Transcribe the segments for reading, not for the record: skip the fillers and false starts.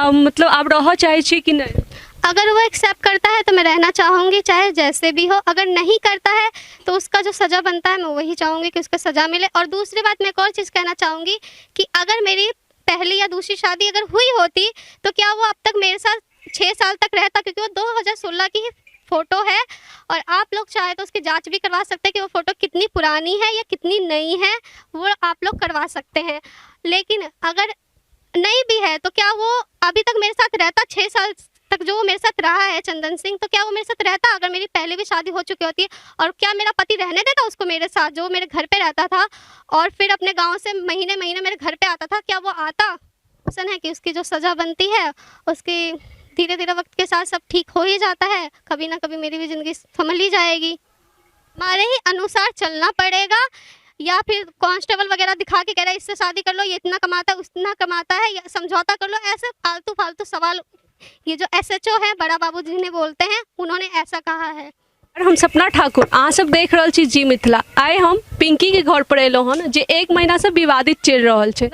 मतलब आप रह चाहे छी कि नहीं? अगर वो एक्सेप्ट करता है तो मैं रहना चाहूँगी, चाहे जैसे भी हो। अगर नहीं करता है तो उसका जो सज़ा बनता है मैं वही चाहूँगी कि उसको सज़ा मिले। और दूसरी बात मैं एक और चीज़ कहना चाहूँगी कि अगर मेरी पहली या दूसरी शादी अगर हुई होती तो क्या वो अब तक मेरे साथ 6 साल तक रहता, क्योंकि वो 2016 की ही फ़ोटो है। और आप लोग चाहे तो उसकी जांच भी करवा सकते हैं कि वो फ़ोटो कितनी पुरानी है या कितनी नई है, वो आप लोग करवा सकते हैं। लेकिन अगर नहीं भी है तो क्या वो अभी तक मेरे साथ रहता? 6 साल तक जो वो मेरे साथ रहा है चंदन सिंह, तो क्या वो मेरे साथ रहता अगर मेरी पहले भी शादी हो चुकी होती? और क्या मेरा पति रहने देता उसको मेरे साथ, जो मेरे घर पे रहता था और फिर अपने गांव से महीने महीने मेरे घर पे आता था? क्या वो आता? क्वेश्चन है कि उसकी जो सज़ा बनती है उसकी धीरे धीरे वक्त के साथ सब ठीक हो ही जाता है। कभी ना कभी मेरी भी ज़िंदगी संभल ही जाएगी। हमारे ही अनुसार चलना पड़ेगा, या फिर कांस्टेबल वगैरह दिखा के कह रहा है इससे शादी कर लो, ये इतना कमाता है उतना कमाता है, या समझौता कर लो, ऐसे फालतू फालतू सवाल ये जो एसएचओ है बड़ा बाबू जी ने बोलते हैं, उन्होंने ऐसा कहा है। और हम सपना ठाकुर अहाँ सब देख रहल छी जी मिथिला। आइ हम पिंकी के घर पर एलहुँ हन जे 1 महीना से विवादित चल रहल छै।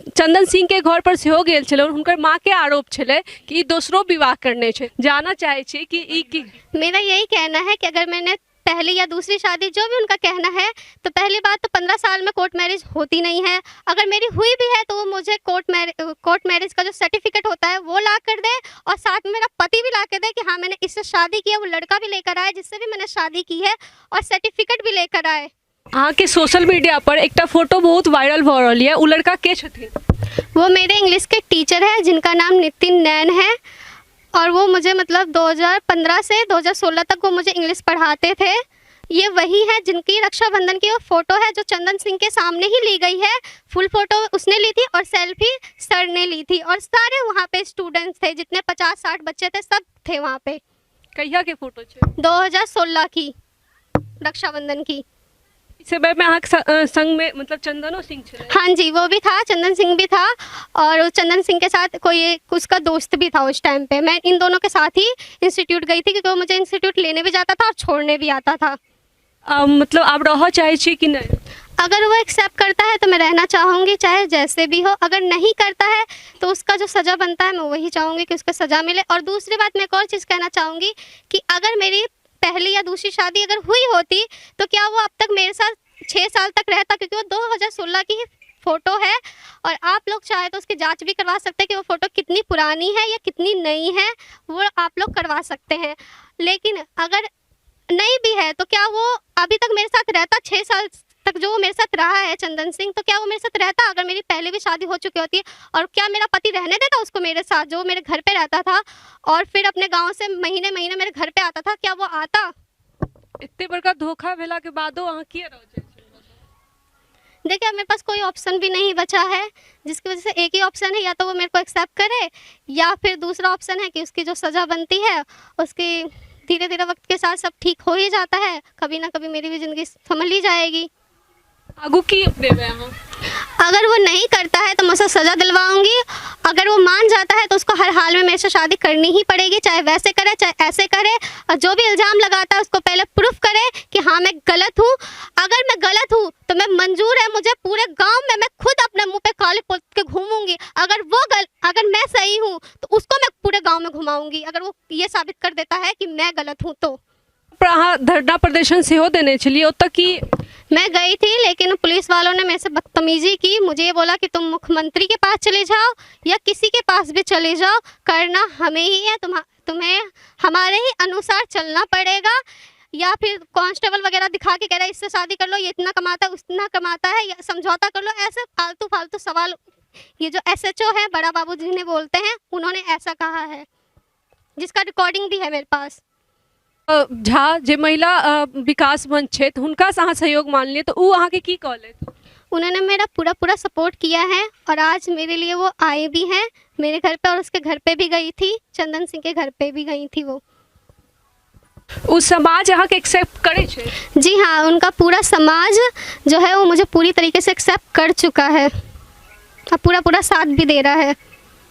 चंदन सिंह के घर पर सेहो गेल छलै, हुनकर माँ के आरोप छलै कि दोसरो विवाह करने छै। जानना चाहे छी कि ई की? मेरा यही कहना है कि अगर मैंने पहली या दूसरी शादी, जो भी उनका कहना है, तो पहली बात तो 15 साल में कोर्ट मैरिज होती नहीं है। अगर मेरी हुई भी है तो वो मुझे कोर्ट मैरिज का जो सर्टिफिकेट होता है वो ला कर दे, और साथ में मेरा पति भी ला कर दे कि हाँ मैंने इससे शादी की है। वो लड़का भी लेकर आए जिससे भी मैंने शादी की है, और सर्टिफिकेट भी लेकर आए। अहाँ के सोशल मीडिया पर एक फोटो बहुत वायरल भ रही है, उ लड़का के छथिन? वो मेरे इंग्लिश के टीचर है जिनका नाम नितिन नैन है, और वो मुझे मतलब 2015 से 2016 तक वो मुझे इंग्लिश पढ़ाते थे। ये वही है जिनकी रक्षाबंधन की वो फ़ोटो है जो चंदन सिंह के सामने ही ली गई है। फुल फ़ोटो उसने ली थी और सेल्फी सर ने ली थी, और सारे वहाँ पे स्टूडेंट्स थे, जितने 50-60 बच्चे थे सब थे वहाँ पे। कहिया के फोटो छे? 2016 की रक्षाबंधन की। इस समय में अहाँ के संग में मतलब चंदनो सिंह छे? हाँ जी, वो भी था, चंदन सिंह भी था, और उस चंदन सिंह के साथ कोई उसका दोस्त भी था उस टाइम पे। मैं इन दोनों के साथ ही इंस्टीट्यूट गई थी, क्योंकि वो मुझे इंस्टीट्यूट लेने भी जाता था और छोड़ने भी आता था। मतलब आप रह चाहे छी कि नहीं? अगर वो एक्सेप्ट करता है तो मैं रहना चाहूँगी, चाहे जैसे भी हो। अगर नहीं करता है तो उसका जो सज़ा बनता है मैं वही चाहूँगी कि उसको सज़ा मिले। और दूसरी बात मैं एक और चीज़ कहना चाहूँगी कि अगर मेरी पहली या दूसरी शादी अगर हुई होती तो क्या वो अब तक मेरे साथ 6 साल तक रहता, क्योंकि वो 2016 की ही फ़ोटो है। और आप लोग चाहे तो उसकी जांच भी करवा सकते हैं कि वो फ़ोटो कितनी पुरानी है या कितनी नई है, वो आप लोग करवा सकते हैं। लेकिन अगर नहीं भी है तो क्या वो अभी तक मेरे साथ रहता? 6 साल तक जो वो मेरे साथ रहा है चंदन सिंह, तो क्या वो मेरे साथ रहता अगर मेरी पहले भी शादी हो चुकी होती? और क्या मेरा पति रहने देता उसको मेरे साथ, जो मेरे घर पे रहता था और फिर अपने गांव से महीने महीने मेरे घर पे आता था? क्या वो आता? इतने बड़का धोखा भेला के बादो अहाँ किए रह जाए? देखिए, अब मेरे पास कोई ऑप्शन भी नहीं बचा है, जिसकी वजह से एक ही ऑप्शन है, या तो वो मेरे को एक्सेप्ट करे, या फिर दूसरा ऑप्शन है कि उसकी जो सज़ा बनती है उसकी धीरे धीरे वक्त के साथ सब ठीक हो ही जाता है। कभी ना कभी मेरी भी ज़िंदगी संभल ही जाएगी। आगू की देवे अहाँ? अगर वो नहीं करता है तो मैं उसे सज़ा दिलवाऊंगी। अगर वो मान जाता है तो उसको हर हाल में मेरे से शादी करनी ही पड़ेगी, चाहे वैसे करे चाहे ऐसे करे। और जो भी इल्ज़ाम लगाता है उसको पहले प्रूफ करे कि हाँ मैं गलत हूँ। अगर मैं गलत हूँ तो मैं मंजूर है, मुझे पूरे गांव में मैं खुद अपने मुंह पे काले पोत के घूमूंगी। अगर मैं सही हूँ तो उसको मैं पूरे गाँव में घुमाऊंगी, अगर वो ये साबित कर देता है कि मैं गलत हूँ तो। अहाँ धरना प्रदर्शन सेहो देने चलिए ओतऽ की? मैं गई थी, लेकिन पुलिस वालों ने मेरे से बदतमीजी की। मुझे ये बोला कि तुम मुख्यमंत्री के पास चले जाओ या किसी के पास भी चले जाओ, करना हमें ही है, तुम्हें हमारे ही अनुसार चलना पड़ेगा। या फिर कांस्टेबल वगैरह दिखा के कह रहा है इससे शादी कर लो, ये इतना कमाता है उतना कमाता है, या समझौता कर लो, ऐसे फालतू फालतू सवाल ये जो एसएचओ है बड़ा बाबू जी ने बोलते हैं, उन्होंने ऐसा कहा है, जिसका रिकॉर्डिंग भी है मेरे पास। झा जे महिला विकास मंच छै हुनका से अहाँ सहयोग मान लिए तो उ अहाँ के की कहले? उन्होंने मेरा पूरा सपोर्ट किया है, और आज मेरे लिए वो आए भी हैं मेरे घर पे, और उसके घर पे भी गई थी, चंदन सिंह के घर पे भी गई थी वो। उस समाज अहाँ के एक्सेप्ट करे छे? जी हाँ, उनका पूरा समाज जो है वो मुझे पूरी तरीके से एक्सेप्ट कर चुका है, और पूरा साथ भी दे रहा है।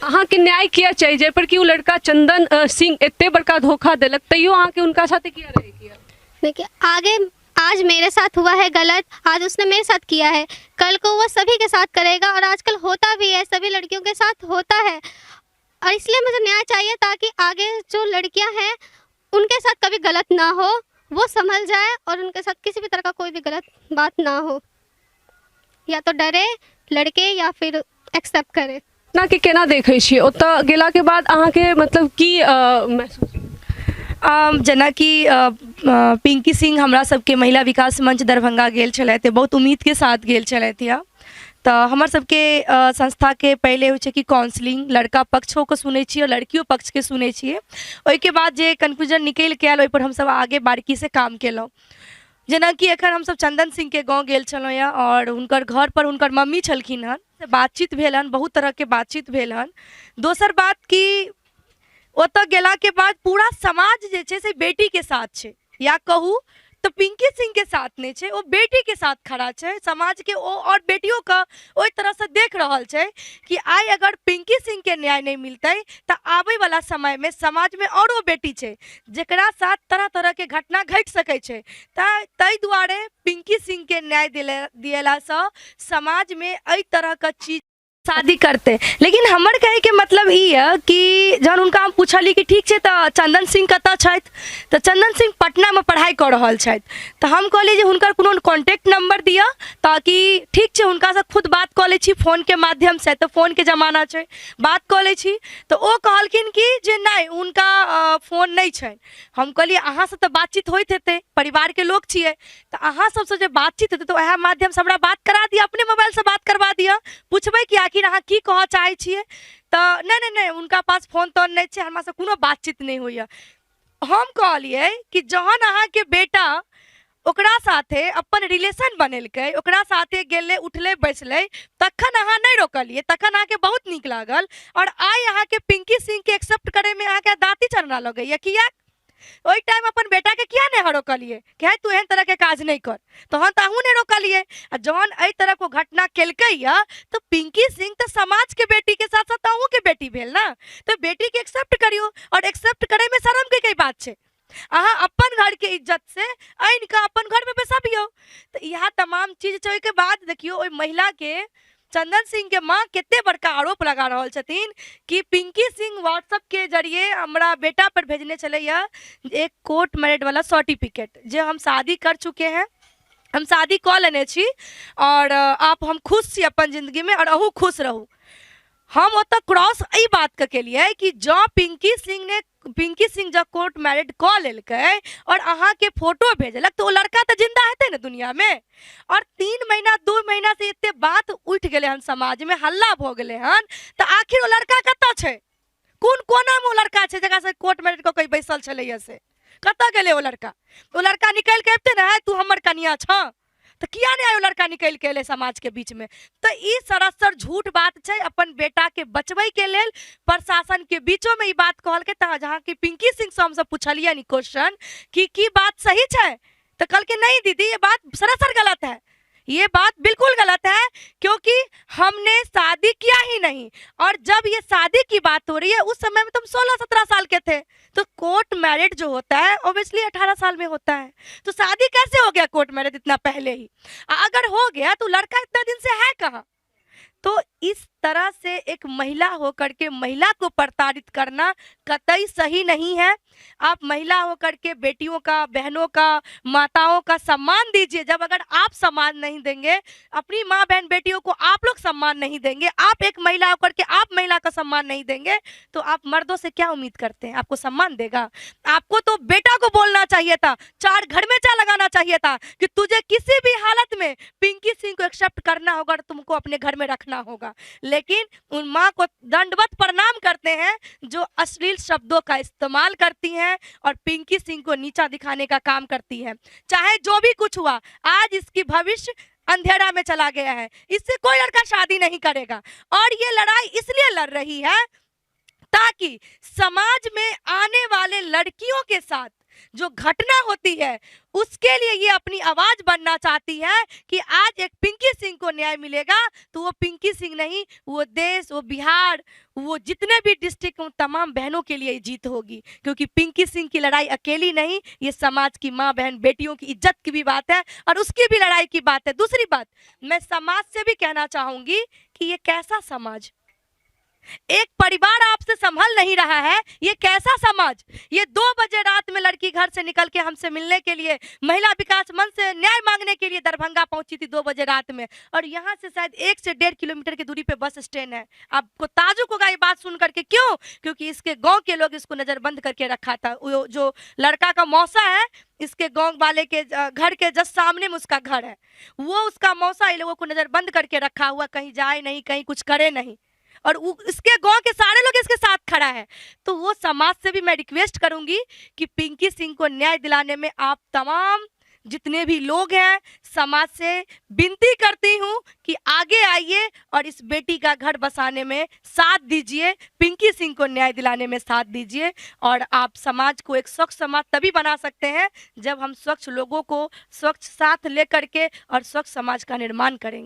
अहाँ के न्याय किया चाहिए जे पर कि उ लड़का चंदन सिंह एते बड़का धोखा देलक, तैयो अहाँ के उनका साथे किया रहे किया? देखिए, आज मेरे साथ हुआ है गलत, आज उसने मेरे साथ किया है, कल को वो सभी के साथ करेगा, और आजकल होता भी है, सभी लड़कियों के साथ होता है। और और इसलिए मुझे न्याय चाहिए ताकि आगे जो लड़कियां हैं उनके साथ कभी गलत ना हो, वो संभल जाए और उनके साथ किसी भी तरह का कोई भी गलत बात ना हो, या तो डरे लड़के या फिर एक्सेप्ट करे। ना कि केना देखै छियै ओतऽ गेला के बाद अहाँके मतलब की महसूस? जेना कि पिंकी सिंह हमरा सबके महिला विकास मंच दरभंगा गेल छलथि, बहुत उम्मीदके साथ गेल छलथि यऽ। तऽ हमर सबके संस्थाके पहिले होइ छै कि काउंसलिंग, लड़का पक्षोके सुनै छियै और लड़कियो पक्षके सुनै छियै। ओहिके बाद जे कन्फ्यूजन निकलि के आयल ओहिपर हमसब आगे बारीकीसँ काम केलहुँ। जेना कि एखन हमसब चंदन सिंह के गाँव गेल छलहुँ यऽ और हुनकर घर पर हुनकर मम्मी छलखिन हन, बातचीत भेल हन, बहुत तरहके बातचीत भेल हन। दोसर बात कि ओतऽ गेला के बाद पूरा समाज जे छै से बेटी के साथ छै, या कहू तो पिंकी सिंह के साथ नहीं छै, वो बेटी के साथ खड़ा छै। समाज के ओ और बेटियों का ओहि तरह से देख रहल छै कि आई अगर पिंकी सिंह के न्याय नहीं मिलते तो आबै वाला समय में समाज में औरो बेटी छै जेकरा साथ तरह तरह के घटना घटि सकै छै। ताहि दुआरे पिंकी सिंह के न्याय दिएला से समाज में एहि तरह का चीज शादी करते। लेकिन हमर कहे के मतलब ई है कि जहन उनका हम पूछली कि ठीक छै तऽ चंदन सिंह कतऽ छथि, तऽ चंदन सिंह पटना में पढ़ाई कर रहल छथि। तऽ हम कहली जे हुनकर कोनो कॉन्टैक्ट नंबर दिअ ताकि ठीक छै हुनका से खुद बात कऽ लै छी फोन के माध्यम से, तऽ फोन के जमाना छै, बात कऽ लै छी। तऽ ओ कहलखिन कि जे नहीं उनका फोन नहीं छनि। हम कहलिए अहाँ से तऽ बातचीत होइत हेतै, परिवार के लोग छियै, तऽ अहाँ सबसे जे बातचीत हेतै तऽ वएह माध्यम से हमरा बात करा दिअ, अपने मोबाइल से बात करवा दिअ, पूछबै कि आखिर अहाँ की कहऽ चाहै छियै। तऽ नहीं उनका पास फोन तोन नहीं छै, हमरा से कोनो बातचीत नहीं होइए। हम कहलिए कि जहन अहाँके बेटा ओकरा साथे अपन रिलेशन बनेलकै, ओकरा साथे गेलै उठलै बैसलै, तखन अहाँ नहीं रोकलिए, तखन अहाँके बहुत नीक लागल। और आई अहाँके पिंकी सिंह के एक्सेप्ट करे में अहाँके दाँती चढ़ना लगैए। किया ओहि टाइम अपन बेटा के किया नहीं रोकलिए कि तू एहन तरह के काज नहीं कर, तहन तो अहूँ नहीं रोकलिए। आ जहन एहि तरह को घटना केलकै या तो पिंकी सिंह तो समाज के बेटी के साथ साथ अहूँ के बेटी भेल ना, तो बेटी के एक्सेप्ट करियो। और एक्सेप्ट करे में शर्म के कई बात छै, अहाँ अपन घर के इज्जत से आनि के अपन घर में बैसाबियो। तो यह तमाम चीज छै। के बाद देखियो ओहि महिला के चंदन सिंह के माँ केते बड़का आरोप लगा रहल छथिन कि पिंकी सिंह व्हाट्सएप के जरिए हमरा बेटा पर भेजने चले एक कोर्ट मैरिड वाला सर्टिफिकेट, जो हम शादी कर चुके हैं, हम शादी कऽ लेने छी और आप हम खुश छी अपन जिंदगी में और अहूँ खुश रहू। हम ओतऽ क्रॉस एहि बात के केलिए कि जँ पिंकी सिंह जब कोर्ट मैरिड कऽ लेलकै और अहाँ के फोटो भेजलक तो वो लड़का तो जिंदा हेतै ना दुनिया में। और 3 महीना 2 महीना से एते बात उठ गेलै हन, समाज में हल्ला भऽ गेलै हन, तो आखिर वो लड़का कतऽ छै, कोन कोना में वो लड़का छै जकरा से कोर्ट मैरिड कऽ के बैसल छलैया, से कतऽ गेलै वो लड़का निकल के अबते ना, तू हमर कनिया छ, तो किया नहीं आयो लड़का निकल के एले समाज के बीच में। तो ई सरासर झूठ बात छै। अपन बेटा के बचबै के लेल प्रशासन के बीचों में ई बात कहलकै। तऽ जहाँ की पिंकी सिंह से हमसे पूछलिए क्वेश्चन कि बात सही छै, तो कल के नहीं दीदी ये बात सरासर गलत है, ये बात बिल्कुल गलत है, क्योंकि हमने शादी किया ही नहीं। और जब ये शादी की बात हो रही है उस समय में तुम 16-17 साल के थे, तो कोर्ट मैरिड जो होता है ऑब्वियसली 18 साल में होता है। तो शादी कैसे हो गया कोर्ट मैरिज इतना पहले ही? अगर हो गया तो लड़का इतना दिन से है कहाँ? तो इस तरह से एक महिला होकर के महिला को प्रताड़ित करना कतई सही नहीं है। आप महिला होकर के बेटियों का, बहनों का, माताओं का सम्मान दीजिए। जब अगर आप सम्मान नहीं देंगे, अपनी माँ बहन बेटियों को आप लोग सम्मान नहीं देंगे, आप एक महिला होकर के आप महिला का सम्मान नहीं देंगे, तो आप मर्दों से क्या उम्मीद करते हैं? आपको सम्मान देगा? आपको तो बेटा को बोलना चाहिए था, 4 घर में चा लगाना चाहिए था कि तुझे किसी भी हालत में पिंकी सिंह को एक्सेप्ट करना होगा, तुमको अपने घर में रखना होगा। लेकिन उन माँ को दंडवत प्रणाम करते हैं जो अश्लील शब्दों का इस्तेमाल करती हैं और पिंकी सिंह को नीचा दिखाने का काम करती हैं। चाहे जो भी कुछ हुआ, आज इसकी भविष्य अंधेरा में चला गया है, इससे कोई लड़का शादी नहीं करेगा। और ये लड़ाई इसलिए लड़ रही है ताकि समाज में आने वाले लड़कियों के साथ जो घटना होती है उसके लिए ये अपनी आवाज बनना चाहती है कि आज एक पिंकी सिंह को न्याय मिलेगा तो वो पिंकी सिंह नहीं, वो देश, वो बिहार, वो जितने भी डिस्ट्रिक्ट उन तमाम बहनों के लिए जीत होगी। क्योंकि पिंकी सिंह की लड़ाई अकेली नहीं, ये समाज की माँ बहन बेटियों की इज्जत की भी बात है और उसकी भी लड़ाई की बात है। दूसरी बात, मैं समाज से भी कहना चाहूंगी कि ये कैसा समाज, एक परिवार आपसे संभल चल नहीं रहा है। ये कैसा समाज? ये 2 बजे रात में लड़की घर से निकल के हमसे मिलने के लिए, महिला विकास मंच से न्याय मांगने के लिए दरभंगा पहुंची थी 2 बजे रात में, और यहाँ से शायद 1 से 1.5 किलोमीटर की दूरी पे बस स्टैंड है। आपको ताजुब होगा ये बात सुन करके। क्यों? क्योंकि इसके गांव के लोग इसको नजरबंद करके रखा था। वो जो लड़का का मौसा है, इसके गांव वाले के घर के जस्ट सामने में उसका घर है, वो उसका मौसा इन लोगों को नजरबंद करके रखा हुआ, कहीं जाए नहीं, कहीं कुछ करे नहीं, और इसके गांव के सारे लोग इसके साथ खड़ा है। तो वो समाज से भी मैं रिक्वेस्ट करूंगी कि पिंकी सिंह को न्याय दिलाने में आप तमाम जितने भी लोग हैं, समाज से विनती करती हूं कि आगे आइए और इस बेटी का घर बसाने में साथ दीजिए, पिंकी सिंह को न्याय दिलाने में साथ दीजिए। और आप समाज को एक स्वच्छ समाज तभी बना सकते हैं जब हम स्वच्छ लोगों को स्वच्छ साथ लेकर के और स्वच्छ समाज का निर्माण करेंगे।